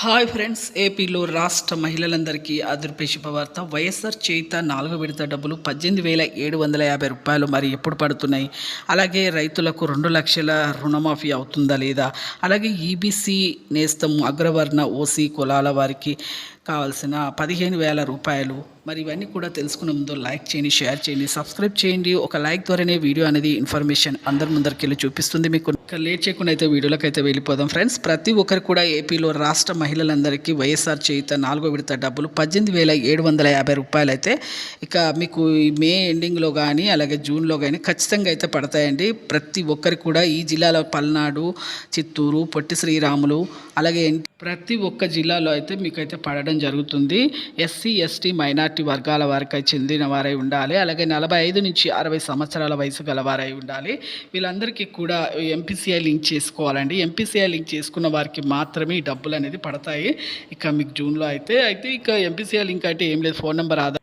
Hi friends, ఏపీలో రాష్ట్ర మహిళలందరికీ అదృపే శుభవార్త. వైఎస్ఆర్ చేయుత 4వ విడత డబ్బులు 18,750 రూపాయలు మరి ఎప్పుడు పడుతున్నాయి? అలాగే రైతులకు 2 లక్షల రుణమాఫీ అవుతుందా లేదా? అలాగే ఈబీసీ నేస్తం అగ్రవర్ణ ఓసీ కులాల వారికి కావాల్సిన 15,000 రూపాయలు మరి ఇవన్నీ కూడా తెలుసుకునే ముందు లైక్ చేయండి, షేర్ చేయండి, సబ్స్క్రైబ్ చేయండి. ఒక లైక్ ద్వారానే వీడియో అనేది ఇన్ఫర్మేషన్ అందరి ముందరికి వెళ్ళి చూపిస్తుంది. మీకు లేట్ చేయకుండా అయితే వీడియోలోకి అయితే వెళ్ళిపోదాం ఫ్రెండ్స్. ప్రతి ఒక్కరు కూడా ఏపీలో రాష్ట్ర మహిళలందరికీ వైఎస్ఆర్ చేయుత 4వ విడత డబ్బులు 18,750 రూపాయలు అయితే ఇక మీకు ఈ మే ఎండింగ్లో కానీ అలాగే జూన్లో కానీ ఖచ్చితంగా అయితే పడతాయండి. ప్రతి ఒక్కరికి కూడా ఈ జిల్లాలో పల్నాడు, చిత్తూరు, పొట్టి శ్రీరాములు అలాగే ప్రతి ఒక్క జిల్లాలో అయితే మీకైతే పడడం జరుగుతుంది. ఎస్సీ, ఎస్టీ, మైనార్టీ వర్గాల వారికి చెందిన వారై ఉండాలి. అలాగే 45 నుంచి 60 సంవత్సరాల వయసు గలవారై ఉండాలి. వీళ్ళందరికీ కూడా ఎంపీసీఐ లింక్ చేసుకోవాలండి. ఎంపీసీఐ లింక్ చేసుకున్న వారికి మాత్రమే ఈ డబ్బులు అనేది పడతాయి. ఇక మీకు జూన్లో అయితే ఇక ఎంపీసీఐ లింక్ అంటే ఏం లేదు, ఫోన్ నెంబర్, ఆధార్